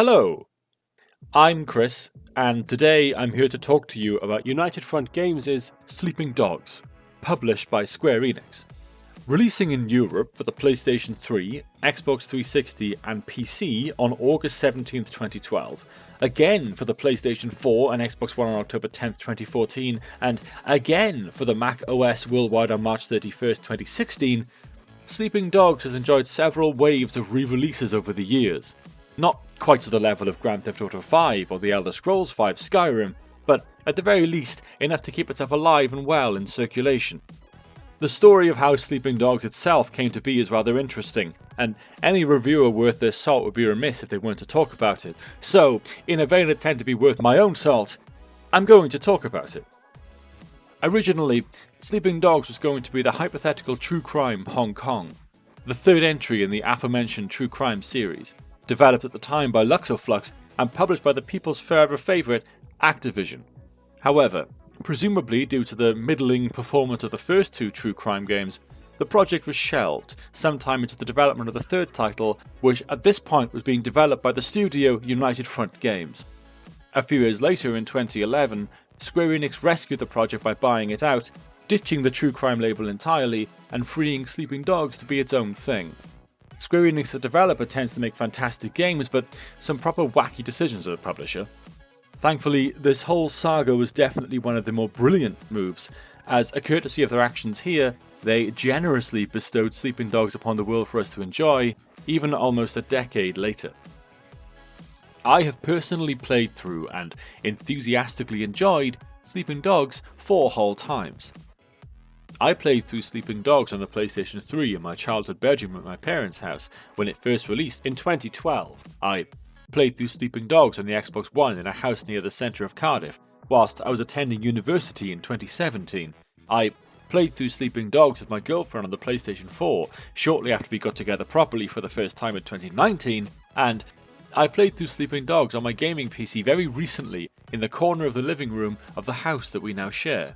Hello, I'm Chris, and today I'm here to talk to you about United Front Games' Sleeping Dogs, published by Square Enix. Releasing in Europe for the PlayStation 3, Xbox 360 and PC on August 17, 2012, again for the PlayStation 4 and Xbox One on October 10, 2014, and again for the Mac OS worldwide on March 31, 2016, Sleeping Dogs has enjoyed several waves of re-releases over the years. Not quite to the level of Grand Theft Auto 5 or The Elder Scrolls 5 Skyrim, but at the very least enough to keep itself alive and well in circulation. The story of how Sleeping Dogs itself came to be is rather interesting, and any reviewer worth their salt would be remiss if they weren't to talk about it. So, in a vain attempt to be worth my own salt, I'm going to talk about it. Originally, Sleeping Dogs was going to be the hypothetical true crime Hong Kong, the third entry in the aforementioned true crime series, developed at the time by Luxoflux and published by the people's forever favourite, Activision. However, presumably due to the middling performance of the first two true crime games, the project was shelved sometime into the development of the third title, which at this point was being developed by the studio United Front Games. A few years later, in 2011, Square Enix rescued the project by buying it out, ditching the true crime label entirely and freeing Sleeping Dogs to be its own thing. Square Enix, the developer, tends to make fantastic games, but some proper wacky decisions as a publisher. Thankfully, this whole saga was definitely one of the more brilliant moves, as a courtesy of their actions here, they generously bestowed Sleeping Dogs upon the world for us to enjoy, even almost a decade later. I have personally played through and enthusiastically enjoyed Sleeping Dogs 4 whole times. I played through Sleeping Dogs on the PlayStation 3 in my childhood bedroom at my parents' house when it first released in 2012. I played through Sleeping Dogs on the Xbox One in a house near the centre of Cardiff whilst I was attending university in 2017. I played through Sleeping Dogs with my girlfriend on the PlayStation 4 shortly after we got together properly for the first time in 2019, and I played through Sleeping Dogs on my gaming PC very recently in the corner of the living room of the house that we now share.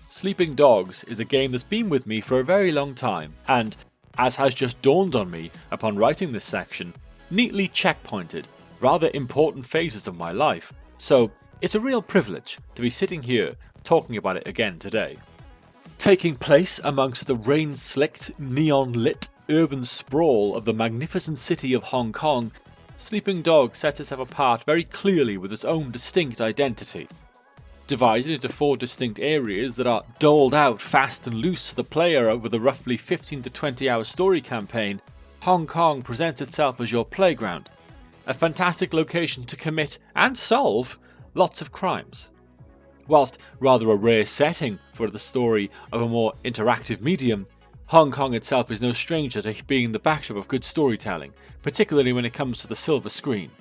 Sleeping Dogs is a game that's been with me for a very long time, and, as has just dawned on me upon writing this section, neatly checkpointed rather important phases of my life, so it's a real privilege to be sitting here talking about it again today. Taking place amongst the rain-slicked, neon-lit urban sprawl of the magnificent city of Hong Kong, Sleeping Dogs sets itself apart very clearly with its own distinct identity. Divided into 4 distinct areas that are doled out fast and loose to the player over the roughly 15 to 20 hour story campaign, Hong Kong presents itself as your playground, a fantastic location to commit and solve lots of crimes. Whilst rather a rare setting for the story of a more interactive medium, Hong Kong itself is no stranger to being the backdrop of good storytelling, particularly when it comes to the silver screen.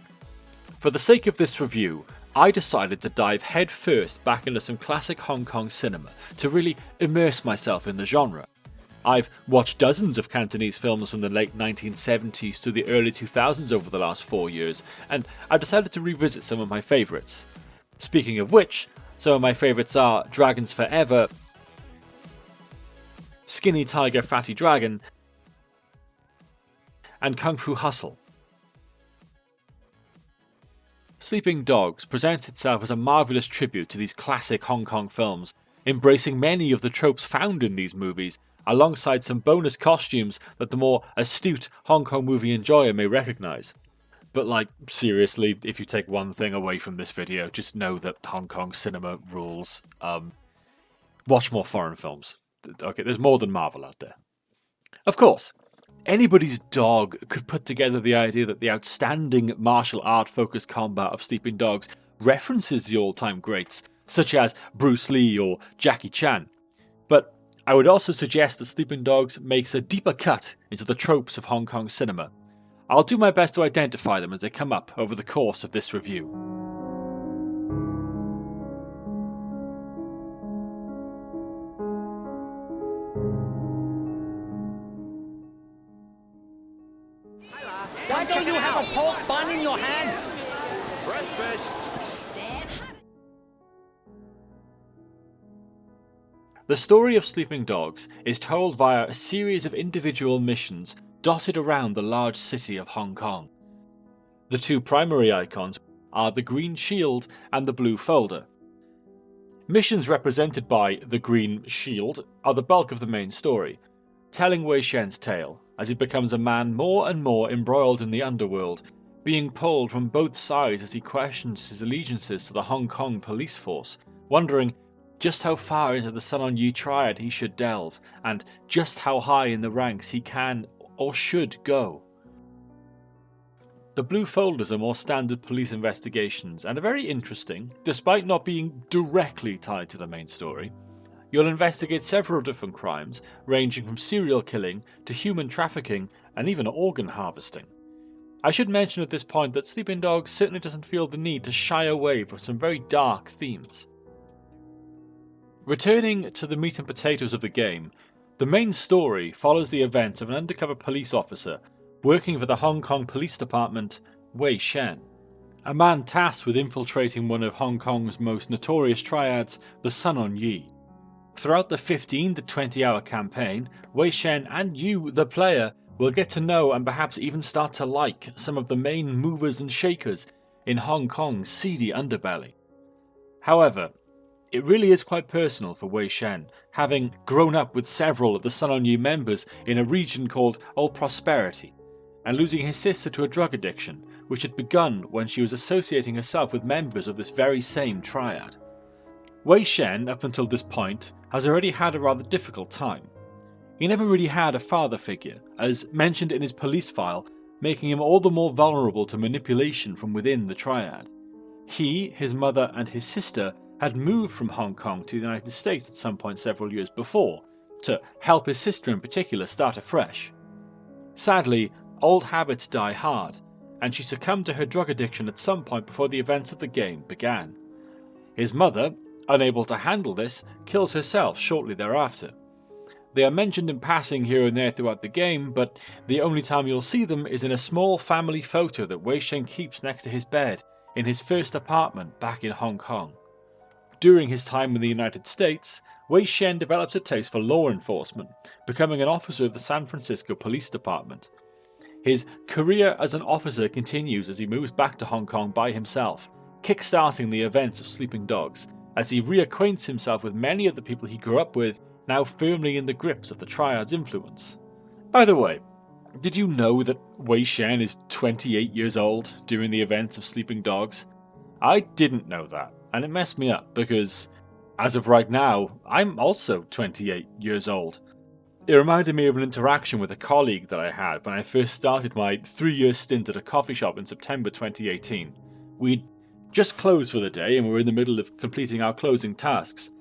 For the sake of this review, I decided to dive headfirst back into some classic Hong Kong cinema to really immerse myself in the genre. I've watched dozens of Cantonese films from the late 1970s to the early 2000s over the last 4 years, and I've decided to revisit some of my favourites. Speaking of which, some of my favourites are Dragons Forever, Skinny Tiger Fatty Dragon, and Kung Fu Hustle. Sleeping Dogs presents itself as a marvellous tribute to these classic Hong Kong films, embracing many of the tropes found in these movies, alongside some bonus costumes that the more astute Hong Kong movie enjoyer may recognise. But seriously, if you take one thing away from this video, just know that Hong Kong cinema rules. Watch more foreign films. Okay, there's more than Marvel out there. Of course, anybody's dog could put together the idea that the outstanding martial art focused combat of Sleeping Dogs references the all-time greats, such as Bruce Lee or Jackie Chan. But I would also suggest that Sleeping Dogs makes a deeper cut into the tropes of Hong Kong cinema. I'll do my best to identify them as they come up over the course of this review. Why don't you have a pork bun in your hand? Breakfast. The story of Sleeping Dogs is told via a series of individual missions dotted around the large city of Hong Kong. The two primary icons are the green shield and the blue folder. Missions represented by the green shield are the bulk of the main story, telling Wei Shen's tale as he becomes a man more and more embroiled in the underworld, being pulled from both sides as he questions his allegiances to the Hong Kong police force, wondering just how far into the Sun On Yee triad he should delve, and just how high in the ranks he can or should go. The blue folders are more standard police investigations and are very interesting, despite not being directly tied to the main story. You'll investigate several different crimes, ranging from serial killing to human trafficking and even organ harvesting. I should mention at this point that Sleeping Dogs certainly doesn't feel the need to shy away from some very dark themes. Returning to the meat and potatoes of the game, the main story follows the events of an undercover police officer working for the Hong Kong Police Department, Wei Shen, a man tasked with infiltrating one of Hong Kong's most notorious triads, the Sun On Yee. Throughout the 15 to 20 hour campaign, Wei Shen and you, the player, will get to know and perhaps even start to like some of the main movers and shakers in Hong Kong's seedy underbelly. However, it really is quite personal for Wei Shen, having grown up with several of the Sun On Yee members in a region called Old Prosperity, and losing his sister to a drug addiction, which had begun when she was associating herself with members of this very same triad. Wei Shen, up until this point, has already had a rather difficult time. He never really had a father figure, as mentioned in his police file, making him all the more vulnerable to manipulation from within the triad. He, his mother and his sister had moved from Hong Kong to the United States at some point several years before, to help his sister in particular start afresh. Sadly, old habits die hard, and she succumbed to her drug addiction at some point before the events of the game began. His mother, unable to handle this, kills herself shortly thereafter. They are mentioned in passing here and there throughout the game, but the only time you'll see them is in a small family photo that Wei Shen keeps next to his bed in his first apartment back in Hong Kong. During his time in the United States, Wei Shen develops a taste for law enforcement, becoming an officer of the San Francisco Police Department. His career as an officer continues as he moves back to Hong Kong by himself, kick-starting the events of Sleeping Dogs, as he reacquaints himself with many of the people he grew up with, now firmly in the grips of the Triad's influence. By the way, did you know that Wei Shen is 28 years old during the events of Sleeping Dogs? I didn't know that, and it messed me up because, as of right now, I'm also 28 years old. It reminded me of an interaction with a colleague that I had when I first started my 3-year stint at a coffee shop in September 2018. We'd just closed for the day and we were in the middle of completing our closing tasks.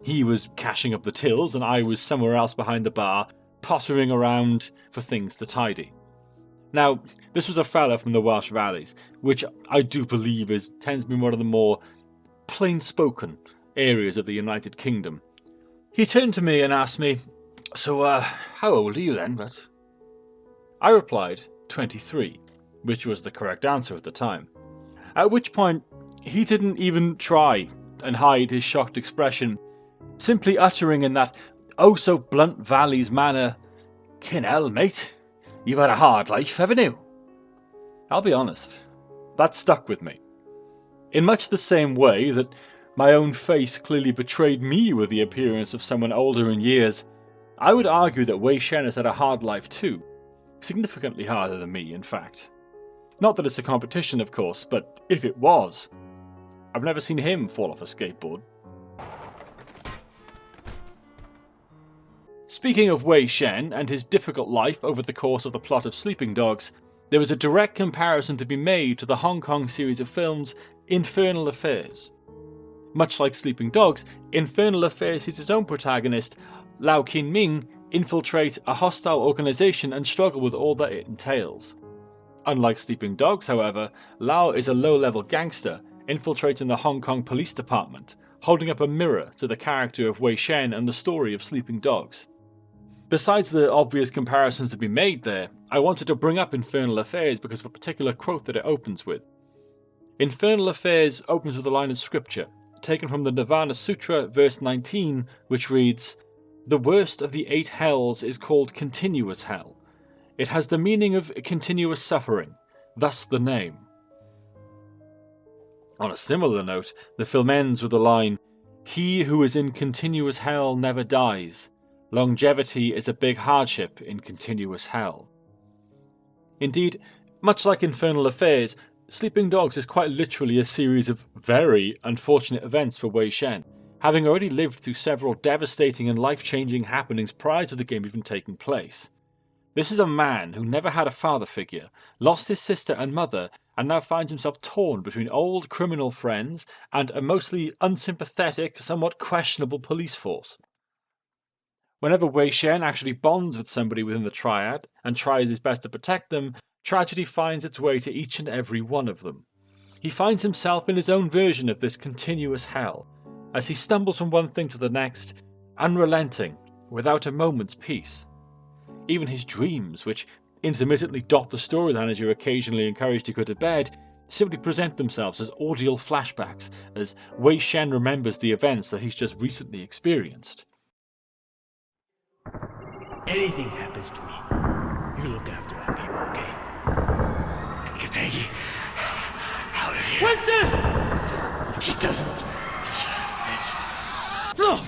He was cashing up the tills and I was somewhere else behind the bar, pottering around for things to tidy. Now, this was a fella from the Welsh Valleys, which I do believe tends to be one of the more plain-spoken areas of the United Kingdom. He turned to me and asked me, "So, how old are you then, but?" I replied, 23, which was the correct answer at the time. At which point, he didn't even try and hide his shocked expression, simply uttering in that oh-so-blunt Valleys manner, "Kin hell, mate, you've had a hard life, haven't you?" I'll be honest, that stuck with me. In much the same way that my own face clearly betrayed me with the appearance of someone older in years, I would argue that Wei Shen has had a hard life too. Significantly harder than me, in fact. Not that it's a competition, of course, but if it was, I've never seen him fall off a skateboard. Speaking of Wei Shen and his difficult life over the course of the plot of Sleeping Dogs, there is a direct comparison to be made to the Hong Kong series of films Infernal Affairs. Much like Sleeping Dogs, Infernal Affairs sees its own protagonist, Lau Kin Ming, infiltrate a hostile organisation and struggle with all that it entails. Unlike Sleeping Dogs, however, Lau is a low-level gangster infiltrating the Hong Kong Police Department, holding up a mirror to the character of Wei Shen and the story of Sleeping Dogs. Besides the obvious comparisons to be made there, I wanted to bring up Infernal Affairs because of a particular quote that it opens with. Infernal Affairs opens with a line of scripture, taken from the Nirvana Sutra, verse 19, which reads, "The worst of the 8 hells is called continuous hell. It has the meaning of continuous suffering, thus the name. On a similar note, the film ends with the line, "He who is in continuous hell never dies. Longevity is a big hardship in continuous hell." Indeed, much like Infernal Affairs, Sleeping Dogs is quite literally a series of very unfortunate events for Wei Shen, having already lived through several devastating and life-changing happenings prior to the game even taking place. This is a man who never had a father figure, lost his sister and mother, and now finds himself torn between old criminal friends and a mostly unsympathetic, somewhat questionable police force. Whenever Wei Shen actually bonds with somebody within the Triad and tries his best to protect them, tragedy finds its way to each and every one of them. He finds himself in his own version of this continuous hell, as he stumbles from one thing to the next, unrelenting, without a moment's peace. Even his dreams, which intermittently dot the storyline as you're occasionally encouraged to go to bed, simply present themselves as audial flashbacks as Wei Shen remembers the events that he's just recently experienced. Anything happens to me, you look after our people, okay? Get Peggy out of here. Winston! She doesn't deserve this. No!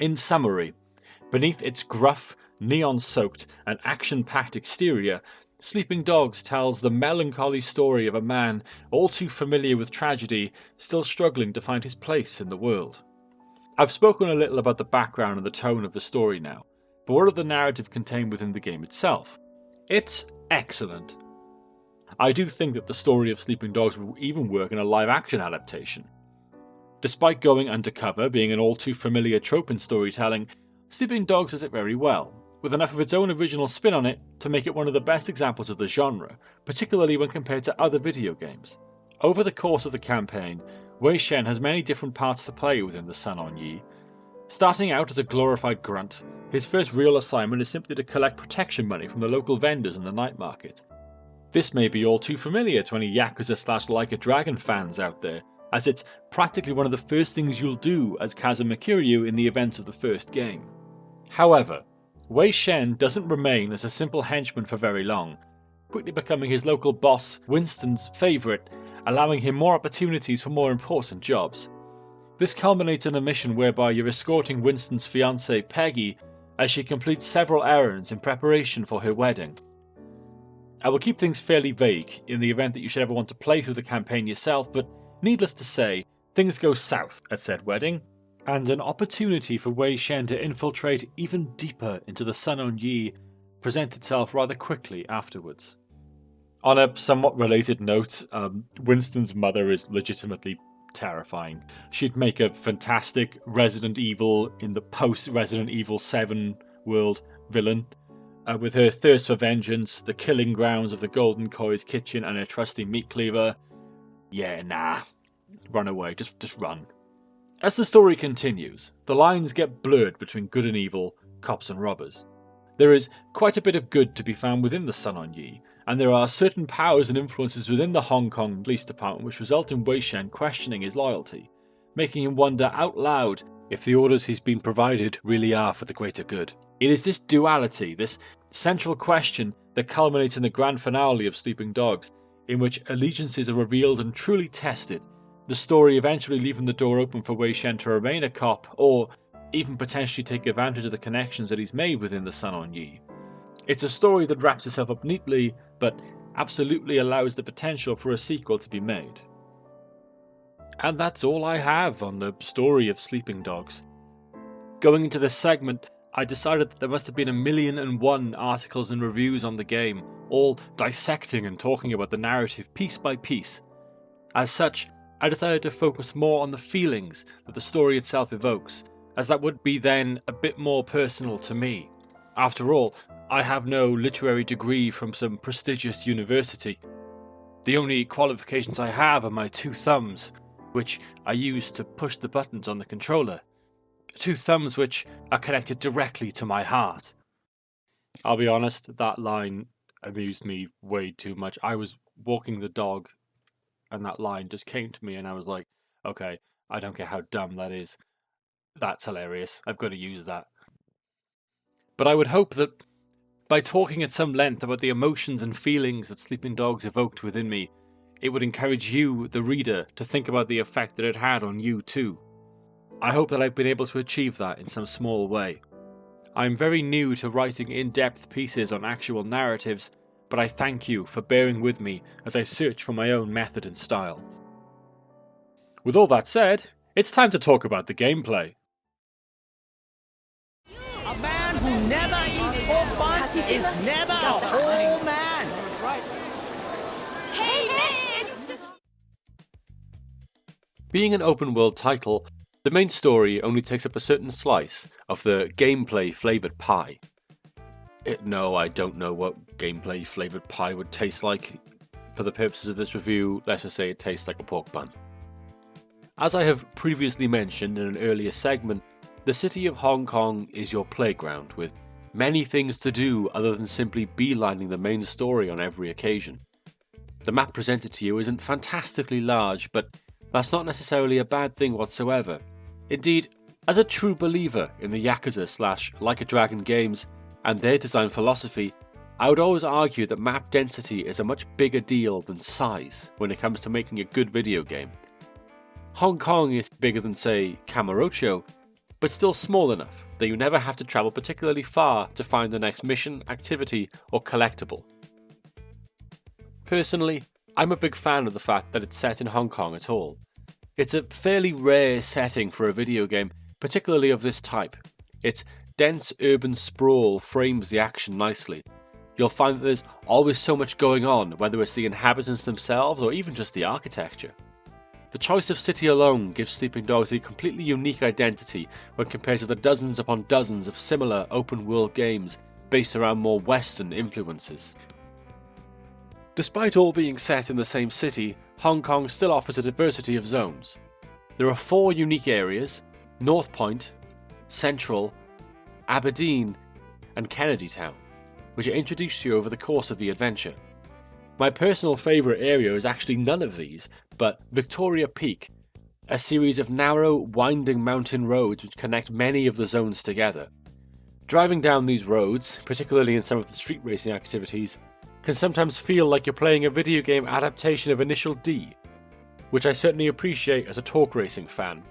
In summary, beneath its gruff, neon-soaked and action-packed exterior, Sleeping Dogs tells the melancholy story of a man all too familiar with tragedy, still struggling to find his place in the world. I've spoken a little about the background and the tone of the story now, but what of the narrative contained within the game itself? It's excellent. I do think that the story of Sleeping Dogs will even work in a live-action adaptation. Despite going undercover being an all too familiar trope in storytelling, Sleeping Dogs does it very well, with enough of its own original spin on it to make it one of the best examples of the genre, particularly when compared to other video games. Over the course of the campaign, Wei Shen has many different parts to play within the Sun On Yi. Starting out as a glorified grunt, his first real assignment is simply to collect protection money from the local vendors in the night market. This may be all too familiar to any Yakuza / Like a Dragon fans out there, as it's practically one of the first things you'll do as Kazuma Kiryu in the events of the first game. However, Wei Shen doesn't remain as a simple henchman for very long, quickly becoming his local boss, Winston's favourite, allowing him more opportunities for more important jobs. This culminates in a mission whereby you're escorting Winston's fiancée Peggy as she completes several errands in preparation for her wedding. I will keep things fairly vague in the event that you should ever want to play through the campaign yourself, but needless to say, things go south at said wedding, and an opportunity for Wei Shen to infiltrate even deeper into the Sun On Yi presents itself rather quickly afterwards. On a somewhat related note, Winston's mother is legitimately terrifying. She'd make a fantastic Resident Evil in the post-Resident Evil 7 world villain. With her thirst for vengeance, the killing grounds of the Golden Koi's kitchen and her trusty meat cleaver. Yeah, nah. Run away, just run. As the story continues, the lines get blurred between good and evil, cops and robbers. There is quite a bit of good to be found within the Sun On Yi, and there are certain powers and influences within the Hong Kong Police Department which result in Wei Shen questioning his loyalty, making him wonder out loud if the orders he's been provided really are for the greater good. It is this duality, this central question that culminates in the grand finale of Sleeping Dogs, in which allegiances are revealed and truly tested, the story eventually leaving the door open for Wei Shen to remain a cop, or even potentially take advantage of the connections that he's made within the Sun On Yi. It's a story that wraps itself up neatly, but absolutely allows the potential for a sequel to be made. And that's all I have on the story of Sleeping Dogs. Going into this segment, I decided that there must have been 1,000,001 articles and reviews on the game, all dissecting and talking about the narrative piece by piece. As such, I decided to focus more on the feelings that the story itself evokes, as that would be then a bit more personal to me. After all, I have no literary degree from some prestigious university. The only qualifications I have are my 2 thumbs, which I use to push the buttons on the controller. 2 thumbs which are connected directly to my heart. I'll be honest, that line amused me way too much. I was walking the dog and that line just came to me and I was like, okay, I don't care how dumb that is. That's hilarious. I've got to use that. But I would hope that by talking at some length about the emotions and feelings that Sleeping Dogs evoked within me, it would encourage you, the reader, to think about the effect that it had on you too. I hope that I've been able to achieve that in some small way. I'm very new to writing in-depth pieces on actual narratives, but I thank you for bearing with me as I search for my own method and style. With all that said, it's time to talk about the gameplay. A man who never eats pork buns is never a whole man. Hey, man! Being an open world title, the main story only takes up a certain slice of the gameplay flavoured pie. No, I don't know what gameplay flavoured pie would taste like. For the purposes of this review, let's just say it tastes like a pork bun. As I have previously mentioned in an earlier segment, the city of Hong Kong is your playground, with many things to do other than simply beelining the main story on every occasion. The map presented to you isn't fantastically large, but that's not necessarily a bad thing whatsoever. Indeed, as a true believer in the Yakuza / Like a Dragon games and their design philosophy, I would always argue that map density is a much bigger deal than size when it comes to making a good video game. Hong Kong is bigger than, say, Kamurocho, but still small enough that you never have to travel particularly far to find the next mission, activity, or collectible. Personally, I'm a big fan of the fact that it's set in Hong Kong at all. It's a fairly rare setting for a video game, particularly of this type. Its dense urban sprawl frames the action nicely. You'll find that there's always so much going on, whether it's the inhabitants themselves or even just the architecture. The choice of city alone gives Sleeping Dogs a completely unique identity when compared to the dozens upon dozens of similar open-world games based around more Western influences. Despite all being set in the same city, Hong Kong still offers a diversity of zones. There are 4 unique areas: North Point, Central, Aberdeen, and Kennedy Town, which are introduced to you over the course of the adventure. My personal favourite area is actually none of these, but Victoria Peak, a series of narrow, winding mountain roads which connect many of the zones together. Driving down these roads, particularly in some of the street racing activities, can sometimes feel like you're playing a video game adaptation of Initial D, which I certainly appreciate as a talk racing fan.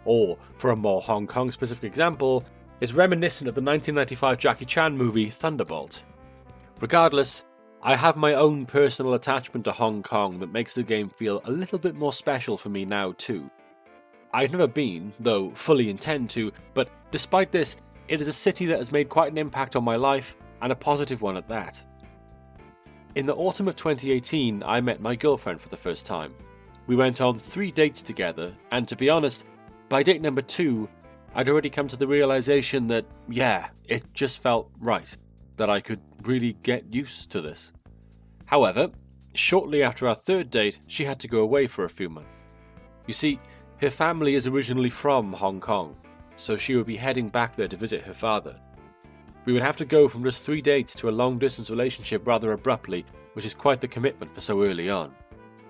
Or, for a more Hong Kong specific example, is reminiscent of the 1995 Jackie Chan movie Thunderbolt. Regardless, I have my own personal attachment to Hong Kong that makes the game feel a little bit more special for me now too. I've never been, though fully intend to, but despite this, it is a city that has made quite an impact on my life, and a positive one at that. In the autumn of 2018, I met my girlfriend for the first time. We went on 3 dates together, and to be honest, by date number 2, I'd already come to the realization that, yeah, it just felt right, that I could really get used to this. However, shortly after our 3rd date, she had to go away for a few months. You see, her family is originally from Hong Kong, so she would be heading back there to visit her father. We would have to go from just 3 dates to a long-distance relationship rather abruptly, which is quite the commitment for so early on.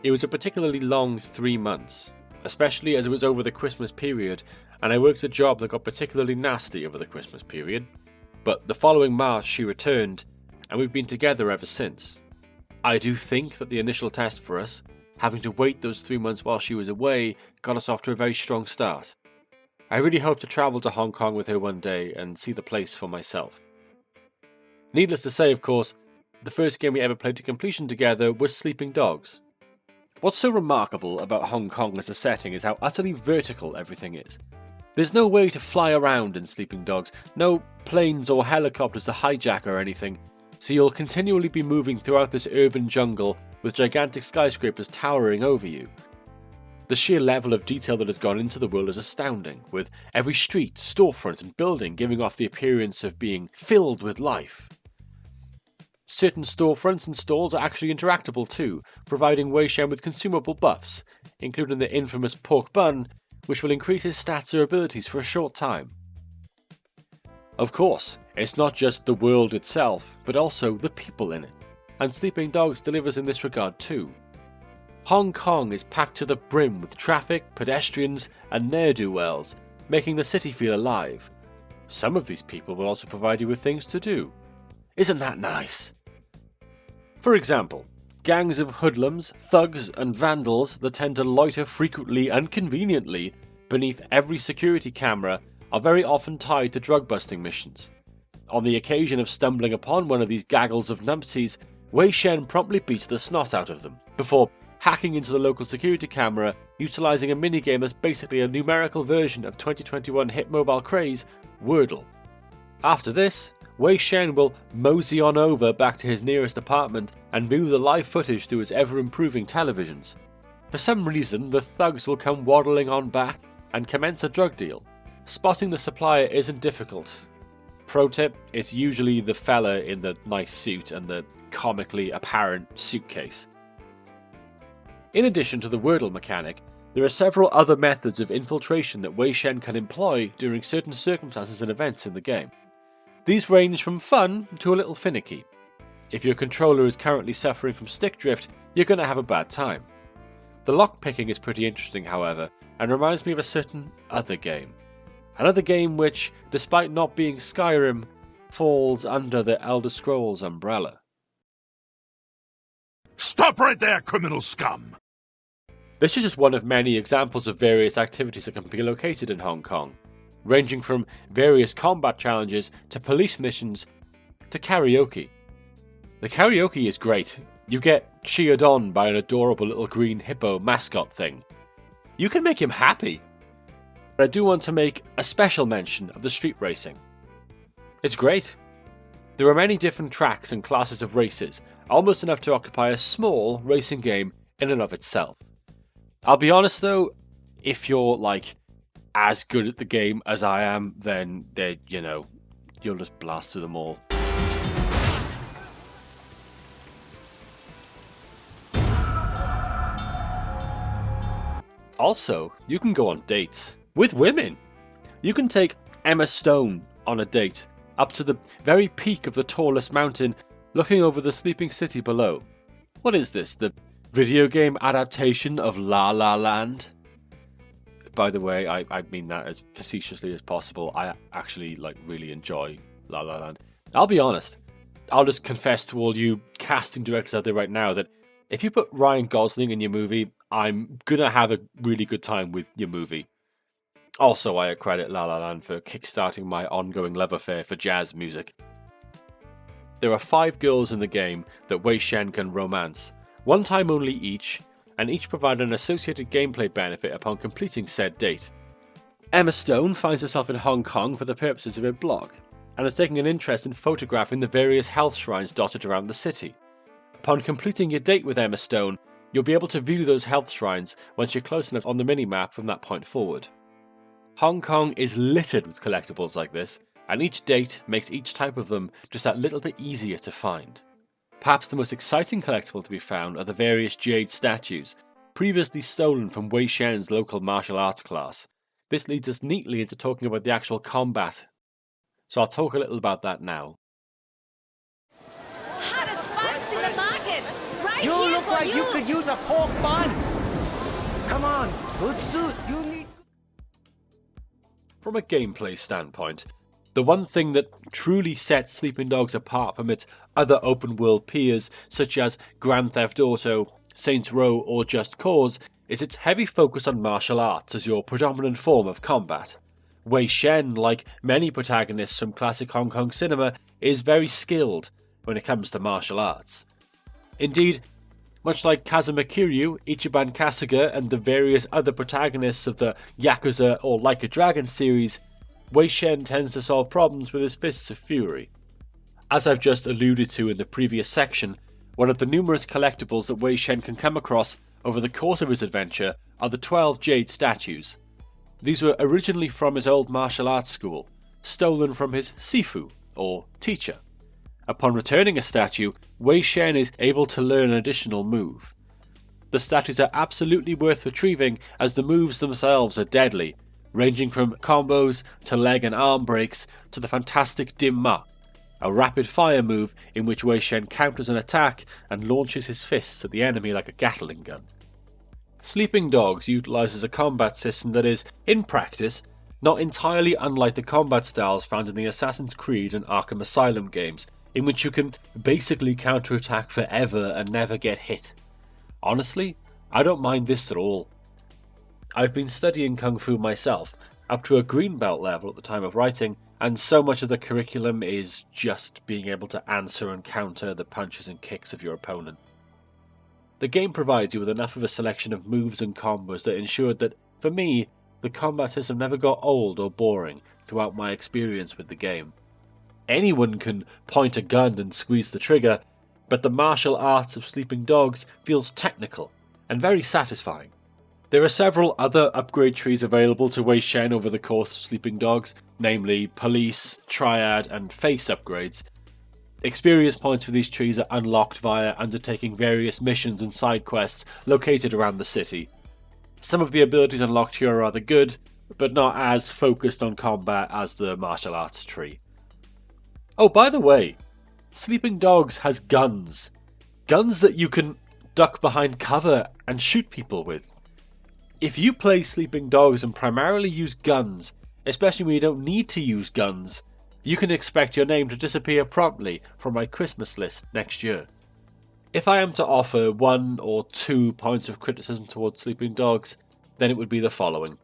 It was a particularly long 3 months, especially as it was over the Christmas period, and I worked a job that got particularly nasty over the Christmas period. But the following March she returned, and we've been together ever since. I do think that the initial test for us, having to wait those 3 months while she was away, got us off to a very strong start. I really hope to travel to Hong Kong with her one day and see the place for myself. Needless to say, of course, the first game we ever played to completion together was Sleeping Dogs. What's so remarkable about Hong Kong as a setting is how utterly vertical everything is. There's no way to fly around in Sleeping Dogs, no planes or helicopters to hijack or anything, so you'll continually be moving throughout this urban jungle with gigantic skyscrapers towering over you. The sheer level of detail that has gone into the world is astounding, with every street, storefront and building giving off the appearance of being filled with life. Certain storefronts and stalls are actually interactable too, providing Wei Shen with consumable buffs, including the infamous pork bun, which will increase his stats or abilities for a short time. Of course, it's not just the world itself, but also the people in it, and Sleeping Dogs delivers in this regard too. Hong Kong is packed to the brim with traffic, pedestrians, and ne'er-do-wells, making the city feel alive. Some of these people will also provide you with things to do. Isn't that nice? For example, gangs of hoodlums, thugs and vandals that tend to loiter frequently and conveniently beneath every security camera are very often tied to drug-busting missions. On the occasion of stumbling upon one of these gaggles of numpties, Wei Shen promptly beats the snot out of them, before hacking into the local security camera, utilising a minigame that's basically a numerical version of 2021 hit mobile craze, Wordle. After this, Wei Shen will mosey on over back to his nearest apartment and view the live footage through his ever-improving televisions. For some reason, the thugs will come waddling on back and commence a drug deal. Spotting the supplier isn't difficult. Pro tip, it's usually the fella in the nice suit and the comically apparent suitcase. In addition to the Wordle mechanic, there are several other methods of infiltration that Wei Shen can employ during certain circumstances and events in the game. These range from fun to a little finicky. If your controller is currently suffering from stick drift, you're going to have a bad time. The lockpicking is pretty interesting, however, and reminds me of a certain other game. Another game which, despite not being Skyrim, falls under the Elder Scrolls umbrella. Stop right there, criminal scum! This is just one of many examples of various activities that can be located in Hong Kong, ranging from various combat challenges to police missions to karaoke. The karaoke is great. You get cheered on by an adorable little green hippo mascot thing. You can make him happy. But I do want to make a special mention of the street racing. It's great. There are many different tracks and classes of races, almost enough to occupy a small racing game in and of itself. I'll be honest though, if you're as good at the game as I am, then you'll just blast through them all. Also, you can go on dates with women. You can take Emma Stone on a date up to the very peak of the tallest mountain, looking over the sleeping city below. What is this, the video game adaptation of La La Land? By the way, I mean that as facetiously as possible. I actually really enjoy La La Land. I'll be honest. I'll just confess to all you casting directors out there right now that if you put Ryan Gosling in your movie, I'm gonna have a really good time with your movie. Also, I credit La La Land for kickstarting my ongoing love affair for jazz music. There are 5 girls in the game that Wei Shen can romance, one time only each, and each provide an associated gameplay benefit upon completing said date. Emma Stone finds herself in Hong Kong for the purposes of her blog, and is taking an interest in photographing the various health shrines dotted around the city. Upon completing your date with Emma Stone, you'll be able to view those health shrines once you're close enough on the minimap from that point forward. Hong Kong is littered with collectibles like this, and each date makes each type of them just that little bit easier to find. Perhaps the most exciting collectible to be found are the various jade statues, previously stolen from Wei Shen's local martial arts class. This leads us neatly into talking about the actual combat, so I'll talk a little about that now. Hottest buns in the market! Right You here look for like you! you could use a pork bun! Come on, good suit, you need... From a gameplay standpoint, the one thing that truly sets Sleeping Dogs apart from its other open-world peers, such as Grand Theft Auto, Saints Row or Just Cause, is its heavy focus on martial arts as your predominant form of combat. Wei Shen, like many protagonists from classic Hong Kong cinema, is very skilled when it comes to martial arts. Indeed, much like Kazuma Kiryu, Ichiban Kasuga and the various other protagonists of the Yakuza or Like a Dragon series, Wei Shen tends to solve problems with his fists of fury. As I've just alluded to in the previous section, one of the numerous collectibles that Wei Shen can come across over the course of his adventure are the 12 jade statues. These were originally from his old martial arts school, stolen from his Sifu, or teacher. Upon returning a statue, Wei Shen is able to learn an additional move. The statues are absolutely worth retrieving as the moves themselves are deadly, ranging from combos to leg and arm breaks to the fantastic Dim Mak, a rapid fire move in which Wei Shen counters an attack and launches his fists at the enemy like a Gatling gun. Sleeping Dogs utilises a combat system that is, in practice, not entirely unlike the combat styles found in the Assassin's Creed and Arkham Asylum games, in which you can basically counterattack forever and never get hit. Honestly, I don't mind this at all. I've been studying Kung Fu myself, up to a green belt level at the time of writing, and so much of the curriculum is just being able to answer and counter the punches and kicks of your opponent. The game provides you with enough of a selection of moves and combos that ensured that, for me, the combat system never got old or boring throughout my experience with the game. Anyone can point a gun and squeeze the trigger, but the martial arts of Sleeping Dogs feels technical and very satisfying. There are several other upgrade trees available to Wei Shen over the course of Sleeping Dogs, namely Police, Triad and Face upgrades. Experience points for these trees are unlocked via undertaking various missions and side quests located around the city. Some of the abilities unlocked here are rather good, but not as focused on combat as the martial arts tree. Oh, by the way, Sleeping Dogs has guns. Guns that you can duck behind cover and shoot people with. If you play Sleeping Dogs and primarily use guns, especially when you don't need to use guns, you can expect your name to disappear promptly from my Christmas list next year. If I am to offer 1 or 2 points of criticism towards Sleeping Dogs, then it would be the following.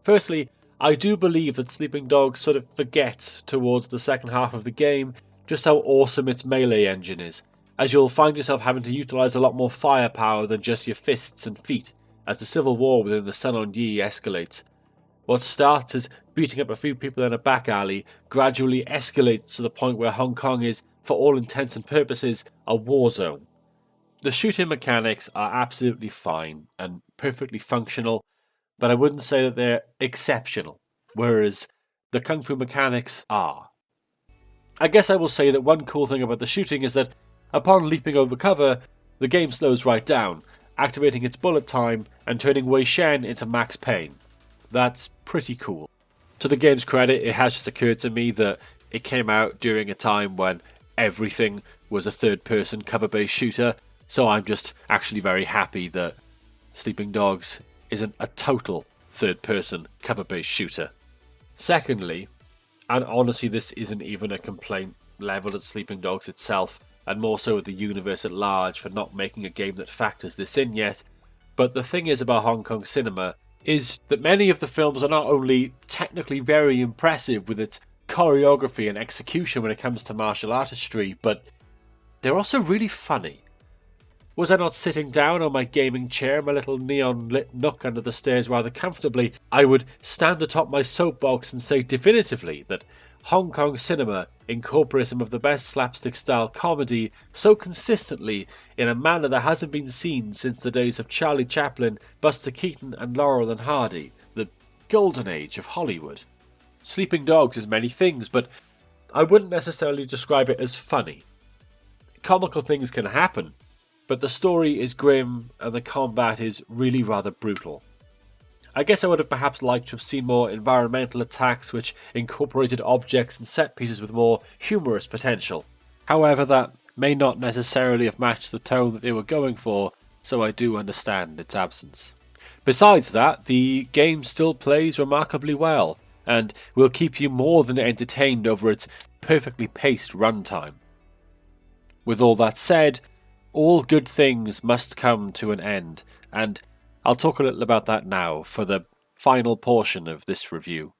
Firstly, I do believe that Sleeping Dogs sort of forgets towards the second half of the game just how awesome its melee engine is, as you'll find yourself having to utilise a lot more firepower than just your fists and feet, as the civil war within the Sun On Yee escalates. What starts as beating up a few people in a back alley gradually escalates to the point where Hong Kong is, for all intents and purposes, a war zone. The shooting mechanics are absolutely fine and perfectly functional, but I wouldn't say that they're exceptional, whereas the Kung Fu mechanics are. I guess I will say that one cool thing about the shooting is that upon leaping over cover, the game slows right down, activating its bullet time and turning Wei Shen into Max Payne. That's pretty cool. To the game's credit, it has just occurred to me that it came out during a time when everything was a third-person cover-based shooter, so I'm just actually very happy that Sleeping Dogs isn't a total third-person cover-based shooter. Secondly, and honestly this isn't even a complaint leveled at Sleeping Dogs itself, and more so at the universe at large for not making a game that factors this in yet, but the thing is about Hong Kong cinema is that many of the films are not only technically very impressive with its choreography and execution when it comes to martial artistry, but they're also really funny. Was I not sitting down on my gaming chair, my little neon-lit nook under the stairs rather comfortably, I would stand atop my soapbox and say definitively that Hong Kong cinema incorporates some of the best slapstick-style comedy so consistently in a manner that hasn't been seen since the days of Charlie Chaplin, Buster Keaton and Laurel and Hardy, the golden age of Hollywood. Sleeping Dogs is many things, but I wouldn't necessarily describe it as funny. Comical things can happen, but the story is grim and the combat is really rather brutal. I guess I would have perhaps liked to have seen more environmental attacks which incorporated objects and set pieces with more humorous potential. However, that may not necessarily have matched the tone that they were going for, so I do understand its absence. Besides that, the game still plays remarkably well, and will keep you more than entertained over its perfectly paced runtime. With all that said, all good things must come to an end, and I'll talk a little about that now for the final portion of this review.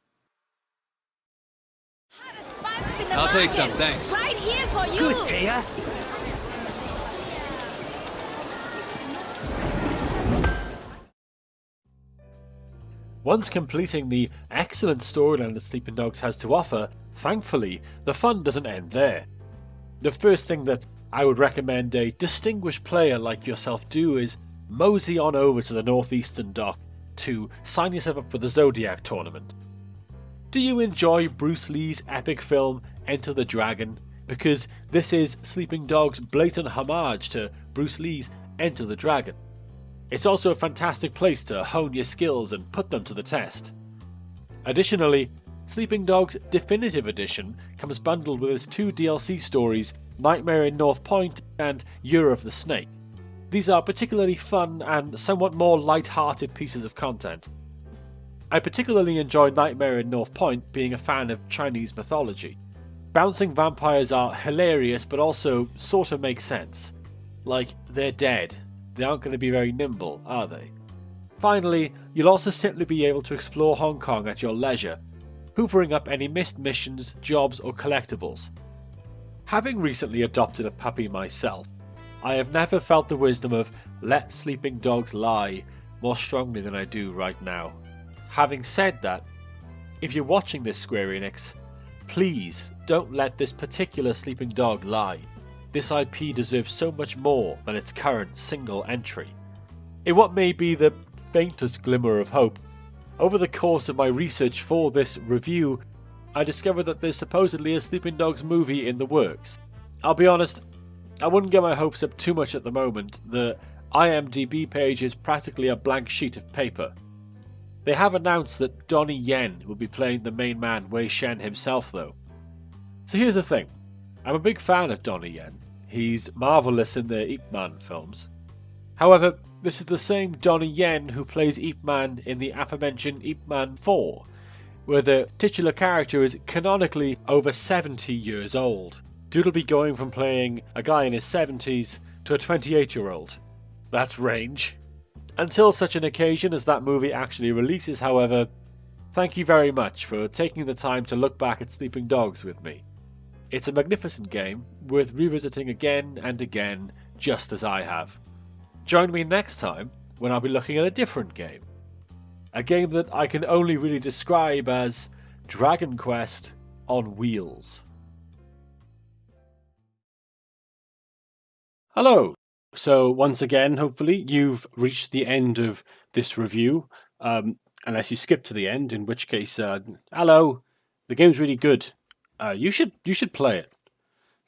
I'll take some, thanks. Right here for you. Good, Thea. Once completing the excellent storyline that Sleeping Dogs has to offer, thankfully, the fun doesn't end there. The first thing that I would recommend a distinguished player like yourself do is mosey on over to the northeastern dock to sign yourself up for the Zodiac tournament. Do you enjoy Bruce Lee's epic film Enter the Dragon? Because this is Sleeping Dogs' blatant homage to Bruce Lee's Enter the Dragon. It's also a fantastic place to hone your skills and put them to the test. Additionally, Sleeping Dogs Definitive Edition comes bundled with its 2 DLC stories, Nightmare in North Point and Year of the Snake. These are particularly fun and somewhat more light-hearted pieces of content. I particularly enjoy Nightmare in North Point, being a fan of Chinese mythology. Bouncing vampires are hilarious, but also sort of make sense. Like, they're dead. They aren't going to be very nimble, are they? Finally, you'll also simply be able to explore Hong Kong at your leisure, hoovering up any missed missions, jobs, or collectibles. Having recently adopted a puppy myself, I have never felt the wisdom of let sleeping dogs lie more strongly than I do right now. Having said that, if you're watching this, Square Enix, please don't let this particular sleeping dog lie. This IP deserves so much more than its current single entry. In what may be the faintest glimmer of hope, over the course of my research for this review, I discovered that there's supposedly a Sleeping Dogs movie in the works. I'll be honest, I wouldn't get my hopes up too much at the moment. The IMDb page is practically a blank sheet of paper. They have announced that Donnie Yen will be playing the main man Wei Shen himself though. So here's the thing, I'm a big fan of Donnie Yen. He's marvellous in the Ip Man films. However, this is the same Donnie Yen who plays Ip Man in the aforementioned Ip Man 4, where the titular character is canonically over 70 years old. Dude will be going from playing a guy in his 70s to a 28-year-old. That's range. Until such an occasion as that movie actually releases, however, thank you very much for taking the time to look back at Sleeping Dogs with me. It's a magnificent game, worth revisiting again and again, just as I have. Join me next time when I'll be looking at a different game. A game that I can only really describe as Dragon Quest on wheels. Hello! So once again, hopefully, you've reached the end of this review. Unless you skip to the end, in which case, hello! The game's really good. You should play it.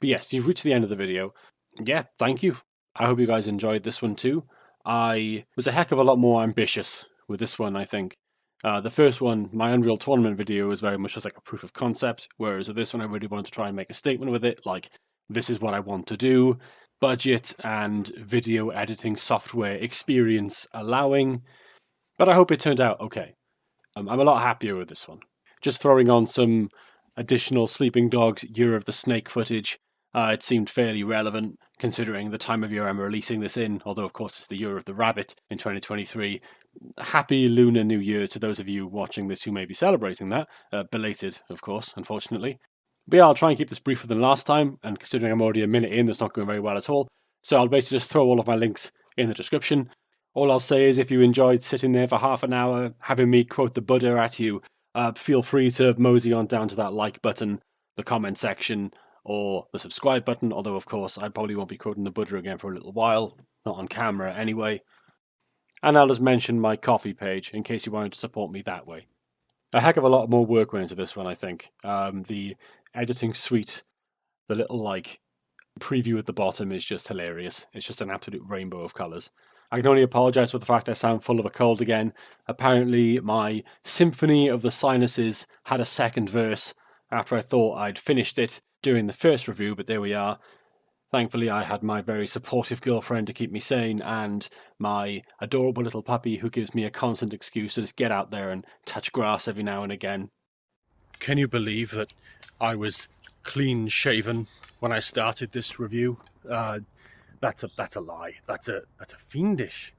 But yes, you've reached the end of the video. Yeah, thank you. I hope you guys enjoyed this one too. I was a heck of a lot more ambitious with this one, I think. The first one, my Unreal Tournament video, was very much just like a proof of concept, whereas with this one I really wanted to try and make a statement with it, like, this is what I want to do, budget and video editing software experience allowing, but I hope it turned out okay. I'm a lot happier with this one. Just throwing on some additional Sleeping Dogs Year of the Snake footage, it seemed fairly relevant considering the time of year I'm releasing this in, although of course it's the Year of the Rabbit in 2023. Happy Lunar New Year to those of you watching this who may be celebrating that. Belated, of course, unfortunately. But yeah, I'll try and keep this briefer than last time, and considering I'm already a minute in, that's not going very well at all. So I'll basically just throw all of my links in the description. All I'll say is if you enjoyed sitting there for half an hour, having me quote the Buddha at you, feel free to mosey on down to that like button, the comment section, or the subscribe button, although of course I probably won't be quoting the Buddha again for a little while, not on camera anyway. And I'll just mention my Ko-fi page in case you wanted to support me that way. A heck of a lot more work went into this one, I think. The editing suite, the little like preview at the bottom is just hilarious. It's just an absolute rainbow of colours. I can only apologise for the fact I sound full of a cold again. Apparently my Symphony of the Sinuses had a second verse after I thought I'd finished it during the first review, but there we are. Thankfully I had my very supportive girlfriend to keep me sane and my adorable little puppy who gives me a constant excuse to just get out there and touch grass every now and again. Can you believe that I was clean shaven when I started this review? That's a lie. That's a fiendish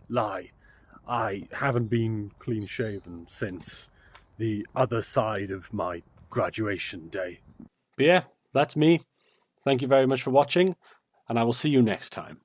lie. I haven't been clean shaven since the other side of my graduation day. But yeah, that's me. Thank you very much for watching, and I will see you next time.